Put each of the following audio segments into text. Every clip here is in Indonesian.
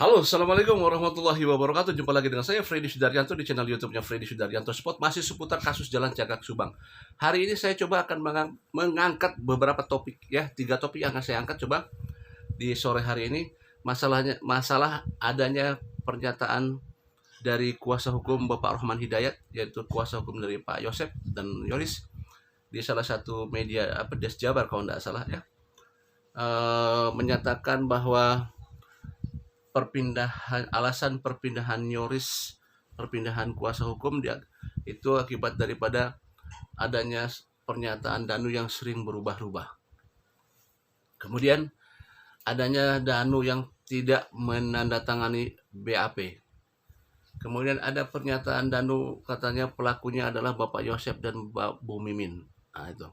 Halo, Assalamualaikum warahmatullahi wabarakatuh. Jumpa lagi dengan saya, Freddy Sudaryanto, di channel YouTube-nya Freddy Sudaryanto Spot. Masih seputar kasus Jalan Cagak Subang. Hari ini saya coba akan mengangkat beberapa topik, ya. 3 topik yang akan saya angkat coba di sore hari ini. Masalah adanya pernyataan dari kuasa hukum Bapak Rohman Hidayat, yaitu kuasa hukum dari Pak Yosep dan Yoris, di salah satu media Des Jabar kalau tidak salah, ya. Menyatakan bahwa alasan perpindahan Yoris, perpindahan kuasa hukum dia itu akibat daripada adanya pernyataan Danu yang sering berubah-ubah. Kemudian adanya Danu yang tidak menandatangani BAP. Kemudian ada pernyataan Danu katanya pelakunya adalah Bapak Yosep dan Bu Mimin. Nah, itu.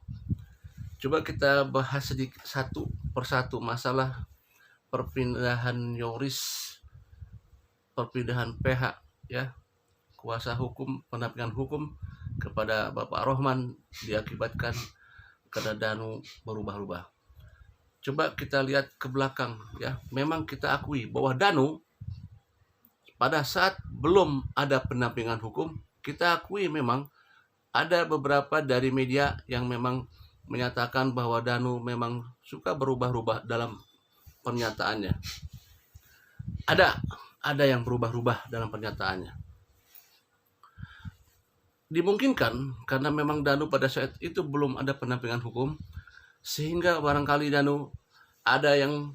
Coba kita bahas sedikit satu persatu masalah perpindahan Yoris, perpindahan PH, ya, kuasa hukum, pendampingan hukum kepada Bapak Rohman diakibatkan karena Danu berubah-ubah. Coba kita lihat ke belakang, ya. Memang kita akui bahwa Danu pada saat belum ada pendampingan hukum, kita akui memang ada beberapa dari media yang memang menyatakan bahwa Danu memang suka berubah-ubah dalam pernyataannya. Ada yang berubah-ubah dalam pernyataannya. Dimungkinkan karena memang Danu pada saat itu belum ada pendampingan hukum, sehingga barangkali Danu ada yang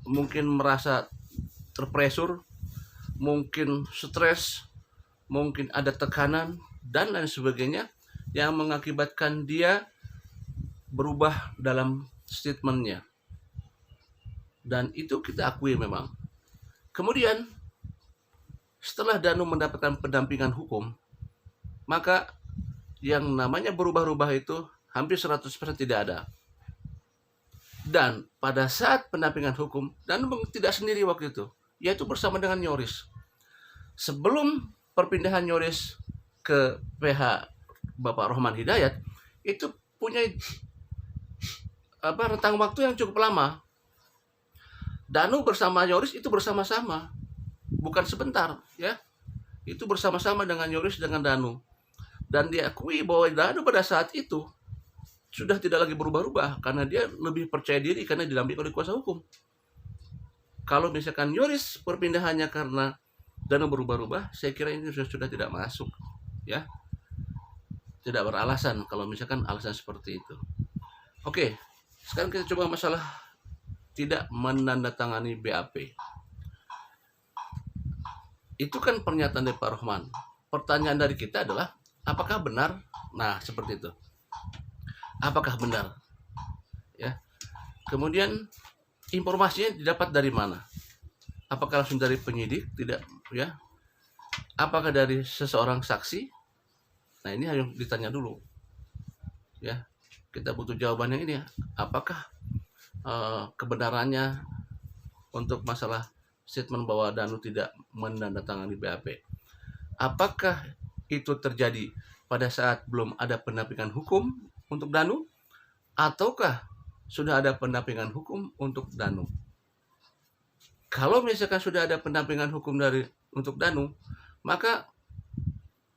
mungkin merasa terpresur, mungkin stres, mungkin ada tekanan dan lain sebagainya yang mengakibatkan dia berubah dalam statementnya. Dan itu kita akui memang. Kemudian setelah Danu mendapatkan pendampingan hukum, maka yang namanya berubah-ubah itu hampir 100% tidak ada. Dan pada saat pendampingan hukum, Danu tidak sendiri waktu itu, yaitu bersama dengan Yoris. Sebelum perpindahan Yoris ke PH Bapak Rohman Hidayat, itu punya rentang waktu yang cukup lama. Danu bersama Yoris itu bersama-sama, bukan sebentar, ya. Itu bersama-sama dengan Yoris dengan Danu. Dan diakui bahwa Danu pada saat itu sudah tidak lagi berubah-ubah karena dia lebih percaya diri karena didampingi oleh kuasa hukum. Kalau misalkan Yoris perpindahannya karena Danu berubah-ubah, saya kira ini sudah tidak masuk, ya. Tidak beralasan kalau misalkan alasan seperti itu. Oke, sekarang kita coba masalah tidak menandatangani BAP. Itu kan pernyataan dari Pak Rohman. Pertanyaan dari kita adalah, apakah benar? Nah, seperti itu. Apakah benar? Ya. Kemudian informasinya didapat dari mana? Apakah langsung dari penyidik? Tidak, ya. Apakah dari seseorang saksi? Nah, ini harus ditanya dulu. Ya. Kita butuh jawabannya ini ya. Apakah kebenarannya untuk masalah statement bahwa Danu tidak menandatangani BAP. Apakah itu terjadi pada saat belum ada pendampingan hukum untuk Danu, ataukah sudah ada pendampingan hukum untuk Danu? Kalau misalkan sudah ada pendampingan hukum untuk Danu, maka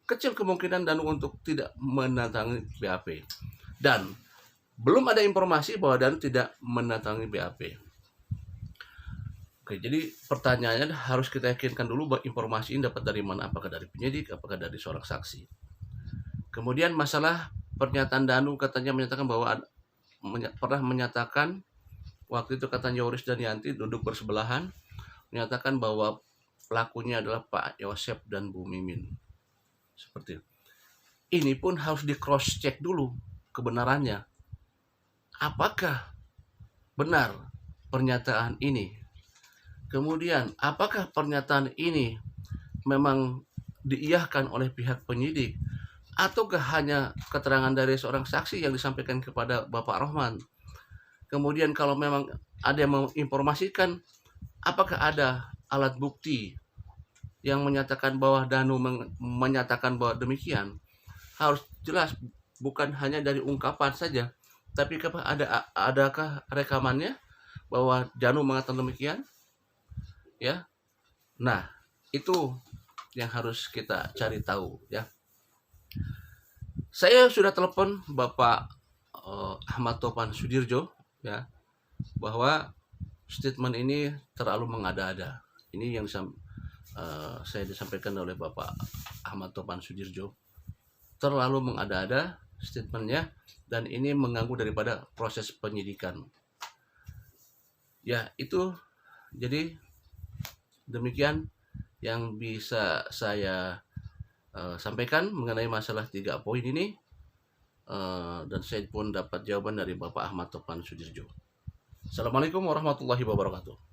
kecil kemungkinan Danu untuk tidak menandatangani BAP. Dan belum ada informasi bahwa Danu tidak menandatangani BAP. Oke, jadi pertanyaannya harus kita yakinkan dulu bahwa informasi ini dapat dari mana, apakah dari penyidik, apakah dari seorang saksi. Kemudian masalah pernyataan Danu katanya menyatakan bahwa pernah menyatakan waktu itu katanya Yoris dan Yanti duduk bersebelahan, menyatakan bahwa pelakunya adalah Pak Yosep dan Bu Mimin. Seperti itu. Ini pun harus di cross check dulu kebenarannya. Apakah benar pernyataan ini? Kemudian, apakah pernyataan ini memang diiyahkan oleh pihak penyidik? Ataukah hanya keterangan dari seorang saksi yang disampaikan kepada Bapak Rohman? Kemudian kalau memang ada yang menginformasikan, apakah ada alat bukti yang menyatakan bahwa Danu menyatakan bahwa demikian? Harus jelas, bukan hanya dari ungkapan saja. Tapi adakah rekamannya bahwa Danu mengatakan demikian? Ya, Nah, itu yang harus kita cari tahu ya. Saya sudah telepon Bapak Ahmad Topan Sudirjo ya, bahwa statement ini terlalu mengada-ada. Ini yang saya disampaikan oleh Bapak Ahmad Topan Sudirjo. Terlalu mengada-ada statementnya, dan ini mengganggu daripada proses penyidikan. Ya, itu jadi demikian yang bisa saya sampaikan mengenai masalah 3 poin ini, dan saya pun dapat jawaban dari Bapak Ahmad Topan Sudirjo. Assalamualaikum warahmatullahi wabarakatuh.